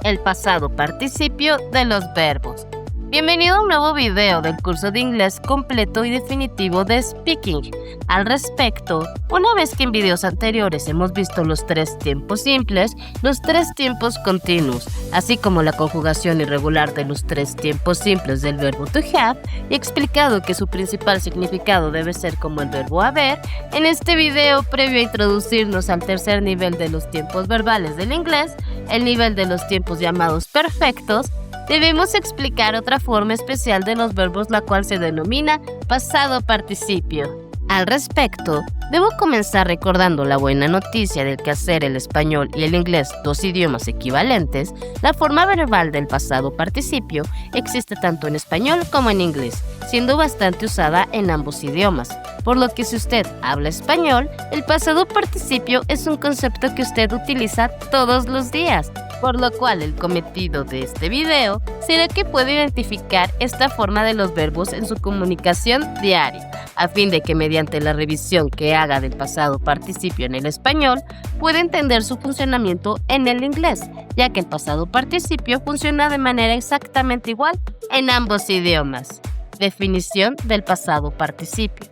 el pasado participio de los verbos. Bienvenido a un nuevo video del curso de inglés completo y definitivo de Speaking. Al respecto, una vez que en videos anteriores hemos visto los 3 tiempos simples, los 3 tiempos continuos, así como la conjugación irregular de los 3 tiempos simples del verbo to have, y explicado que su principal significado debe ser como el verbo haber, en este video, previo a introducirnos al tercer nivel de los tiempos verbales del inglés, el nivel de los tiempos llamados perfectos, debemos explicar otra forma especial de los verbos, la cual se denomina pasado participio. Al respecto, debo comenzar recordando la buena noticia del que hacer el español y el inglés, 2 idiomas equivalentes. La forma verbal del pasado participio existe tanto en español como en inglés, siendo bastante usada en ambos idiomas. Por lo que si usted habla español, el pasado participio es un concepto que usted utiliza todos los días. Por lo cual el cometido de este video será que pueda identificar esta forma de los verbos en su comunicación diaria, a fin de que mediante la revisión que haga del pasado participio en el español, pueda entender su funcionamiento en el inglés, ya que el pasado participio funciona de manera exactamente igual en ambos idiomas. Definición del pasado participio.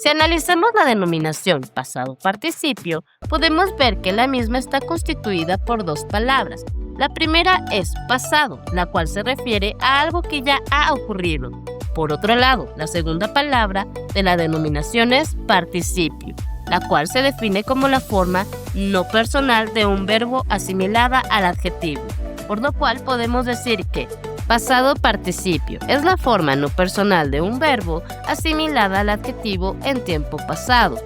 Si analizamos la denominación pasado participio, podemos ver que la misma está constituida por 2 palabras. La primera es pasado, la cual se refiere a algo que ya ha ocurrido. Por otro lado, la segunda palabra de la denominación es participio, la cual se define como la forma no personal de un verbo asimilada al adjetivo, por lo cual podemos decir que pasado participio es la forma no personal de un verbo asimilada al adjetivo en tiempo pasado.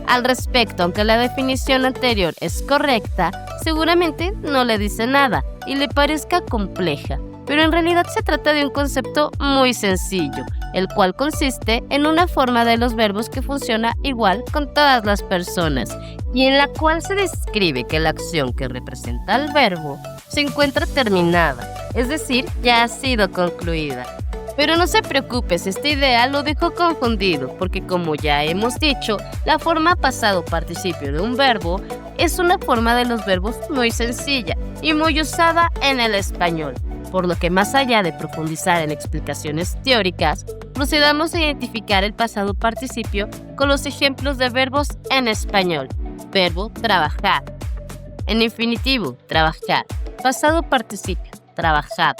Al respecto, aunque la definición anterior es correcta, seguramente no le dice nada y le parezca compleja, pero en realidad se trata de un concepto muy sencillo, el cual consiste en una forma de los verbos que funciona igual con todas las personas y en la cual se describe que la acción que representa al verbo se encuentra terminada, es decir, ya ha sido concluida. Pero no se preocupe si esta idea lo dejó confundido, porque como ya hemos dicho, la forma pasado participio de un verbo es una forma de los verbos muy sencilla y muy usada en el español. Por lo que más allá de profundizar en explicaciones teóricas, procedamos a identificar el pasado participio con los ejemplos de verbos en español. Verbo trabajar. En infinitivo, trabajar. Pasado participio, trabajado.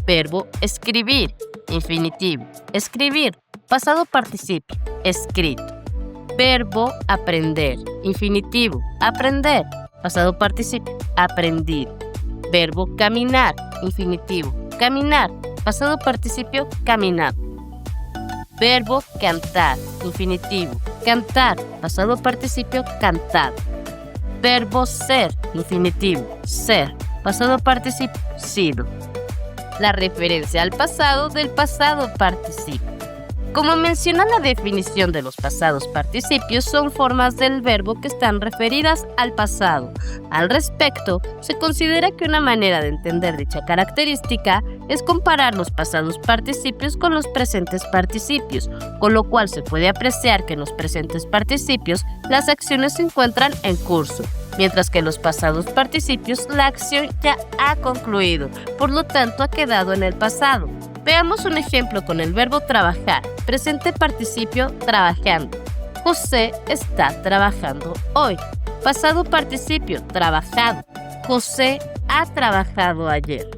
Verbo escribir. Infinitivo, escribir. Pasado participio, escrito. Verbo aprender. Infinitivo, aprender. Pasado participio, aprendido. Verbo caminar. Infinitivo, caminar. Pasado participio, caminado. Verbo cantar. Infinitivo, cantar. Pasado participio, cantado. Verbo ser. Infinitivo, ser. Pasado participio, sido. La referencia al pasado del pasado participio. Como menciona la definición de los pasados participios, son formas del verbo que están referidas al pasado. Al respecto, se considera que una manera de entender dicha característica es comparar los pasados participios con los presentes participios, con lo cual se puede apreciar que en los presentes participios las acciones se encuentran en curso, mientras que en los pasados participios la acción ya ha concluido, por lo tanto ha quedado en el pasado. Veamos un ejemplo con el verbo trabajar. Presente participio, trabajando. José está trabajando hoy. Pasado participio, trabajado. José ha trabajado ayer.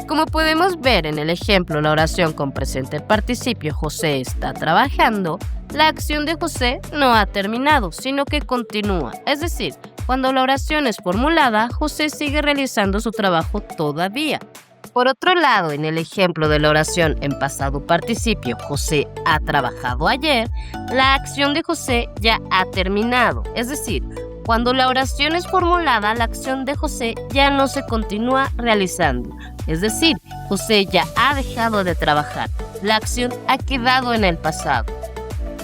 Como podemos ver en el ejemplo, la oración con presente participio, José está trabajando, la acción de José no ha terminado, sino que continúa. Es decir, cuando la oración es formulada, José sigue realizando su trabajo todavía. Por otro lado, en el ejemplo de la oración en pasado participio, José ha trabajado ayer, la acción de José ya ha terminado. Es decir, cuando la oración es formulada, la acción de José ya no se continúa realizando. Es decir, José ya ha dejado de trabajar. La acción ha quedado en el pasado.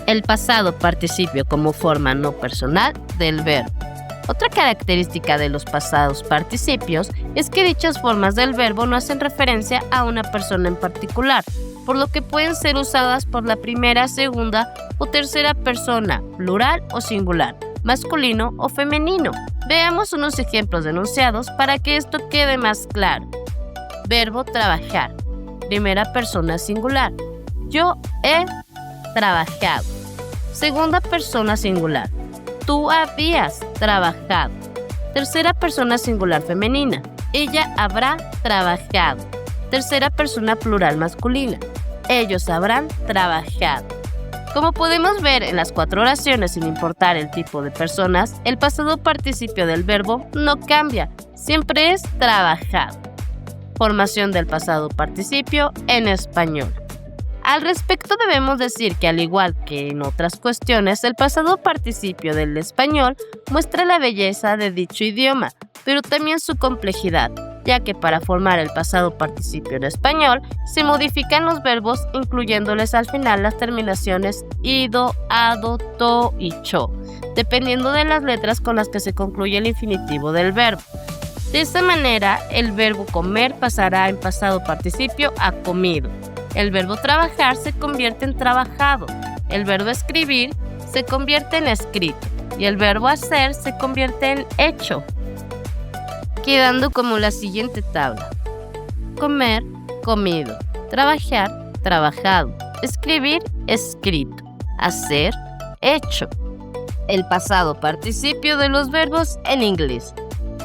El pasado participio como forma no personal del verbo. Otra característica de los pasados participios es que dichas formas del verbo no hacen referencia a una persona en particular, por lo que pueden ser usadas por la primera, segunda o tercera persona, plural o singular, masculino o femenino. Veamos unos ejemplos enunciados para que esto quede más claro. Verbo trabajar. Primera persona singular. Yo he trabajado. Segunda persona singular. Tú habías trabajado. Tercera persona singular femenina. Ella habrá trabajado. Tercera persona plural masculina. Ellos habrán trabajado. Como podemos ver en las 4 oraciones, sin importar el tipo de personas, el pasado participio del verbo no cambia, siempre es trabajado. Formación del pasado participio en español. Al respecto debemos decir que al igual que en otras cuestiones, el pasado participio del español muestra la belleza de dicho idioma, pero también su complejidad, ya que para formar el pasado participio en español se modifican los verbos incluyéndoles al final las terminaciones ido, ado, to y cho, dependiendo de las letras con las que se concluye el infinitivo del verbo. De esta manera, el verbo comer pasará en pasado participio a comido. El verbo trabajar se convierte en trabajado. El verbo escribir se convierte en escrito. Y el verbo hacer se convierte en hecho. Quedando como la siguiente tabla. Comer, comido. Trabajar, trabajado. Escribir, escrito. Hacer, hecho. El pasado participio de los verbos en inglés.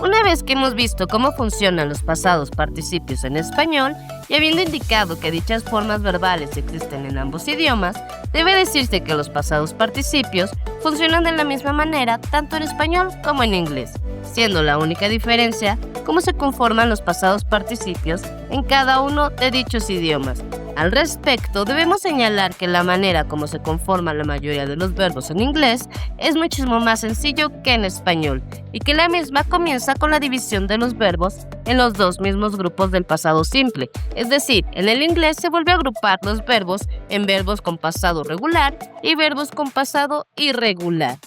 Una vez que hemos visto cómo funcionan los pasados participios en español y habiendo indicado que dichas formas verbales existen en ambos idiomas, debe decirse que los pasados participios funcionan de la misma manera tanto en español como en inglés, siendo la única diferencia cómo se conforman los pasados participios en cada uno de dichos idiomas. Al respecto, debemos señalar que la manera como se conforman la mayoría de los verbos en inglés es muchísimo más sencillo que en español, y que la misma comienza con la división de los verbos en los 2 mismos grupos del pasado simple, es decir, en el inglés se vuelve a agrupar los verbos en verbos con pasado regular y verbos con pasado irregular.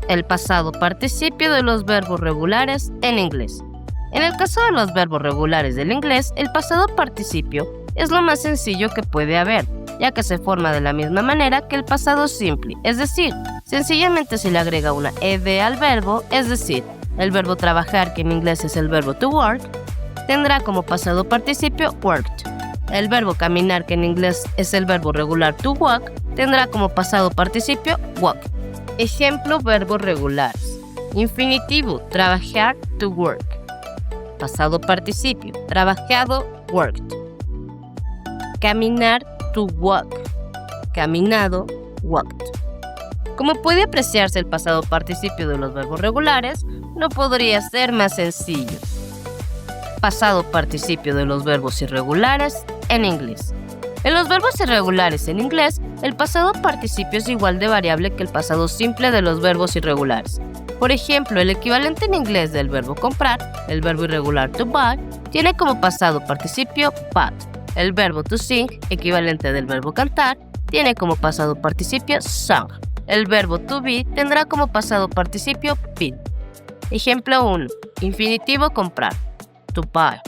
El pasado participio de los verbos regulares en inglés. En el caso de los verbos regulares del inglés, el pasado participio es lo más sencillo que puede haber, ya que se forma de la misma manera que el pasado simple, es decir, sencillamente se le agrega una ed al verbo, es decir, el verbo trabajar, que en inglés es el verbo to work, tendrá como pasado participio worked. El verbo caminar, que en inglés es el verbo regular to walk, tendrá como pasado participio walk. Ejemplo, verbos regulares. Infinitivo, trabajar, to work. Pasado participio, trabajado, worked. Caminar, to walk. Caminado, walked. Como puede apreciarse, el pasado participio de los verbos regulares no podría ser más sencillo. Pasado participio de los verbos irregulares en inglés. En los verbos irregulares en inglés, el pasado participio es igual de variable que el pasado simple de los verbos irregulares. Por ejemplo, el equivalente en inglés del verbo comprar, el verbo irregular to buy, tiene como pasado participio bought. El verbo to sing, equivalente del verbo cantar, tiene como pasado participio sung. El verbo to be tendrá como pasado participio been. Ejemplo 1. Infinitivo comprar, to buy.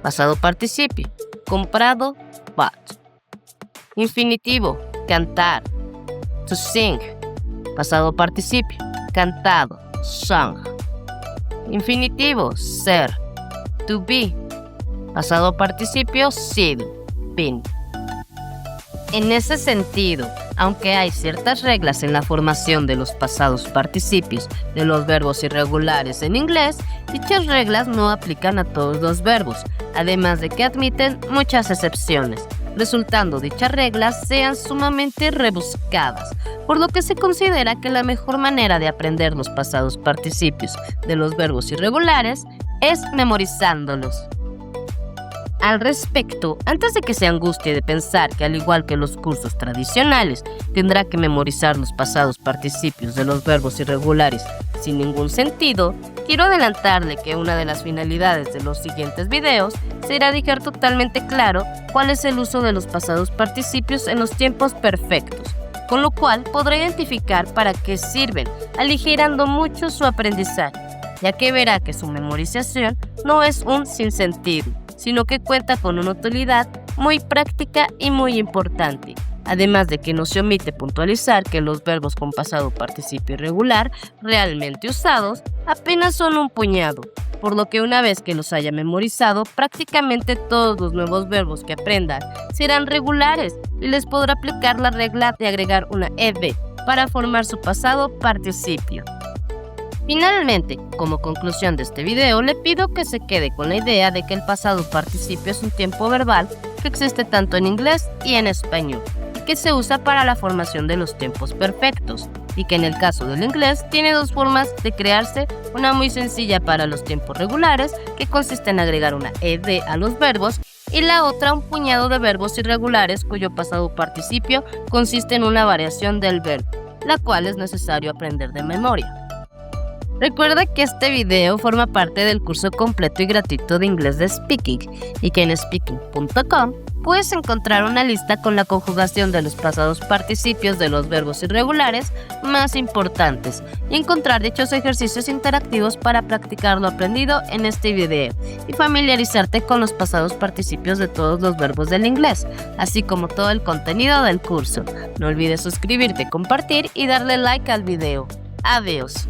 Pasado participio, comprado, bought. Infinitivo cantar, to sing. Pasado participio, cantado, sung. Infinitivo ser, to be. Pasado participio sido, been. En ese sentido, aunque hay ciertas reglas en la formación de los pasados participios de los verbos irregulares en inglés, dichas reglas no aplican a todos los verbos, además de que admiten muchas excepciones, resultando dichas reglas sean sumamente rebuscadas, por lo que se considera que la mejor manera de aprender los pasados participios de los verbos irregulares es memorizándolos. Al respecto, antes de que se angustie de pensar que al igual que los cursos tradicionales, tendrá que memorizar los pasados participios de los verbos irregulares sin ningún sentido, quiero adelantarle que una de las finalidades de los siguientes videos será dejar totalmente claro cuál es el uso de los pasados participios en los tiempos perfectos, con lo cual podrá identificar para qué sirven, aligerando mucho su aprendizaje, ya que verá que su memorización no es un sinsentido, sino que cuenta con una utilidad muy práctica y muy importante, además de que no se omite puntualizar que los verbos con pasado participio irregular realmente usados apenas son un puñado, por lo que una vez que los haya memorizado, prácticamente todos los nuevos verbos que aprendan serán regulares y les podrá aplicar la regla de agregar una ed para formar su pasado participio. Finalmente, como conclusión de este video, le pido que se quede con la idea de que el pasado participio es un tiempo verbal que existe tanto en inglés y en español, y que se usa para la formación de los tiempos perfectos, y que en el caso del inglés tiene dos formas de crearse, una muy sencilla para los tiempos regulares, que consiste en agregar una ed a los verbos, y la otra un puñado de verbos irregulares cuyo pasado participio consiste en una variación del verbo, la cual es necesario aprender de memoria. Recuerda que este video forma parte del curso completo y gratuito de inglés de Speaking y que en speaking.com puedes encontrar una lista con la conjugación de los pasados participios de los verbos irregulares más importantes y encontrar dichos ejercicios interactivos para practicar lo aprendido en este video y familiarizarte con los pasados participios de todos los verbos del inglés, así como todo el contenido del curso. No olvides suscribirte, compartir y darle like al video. Adiós.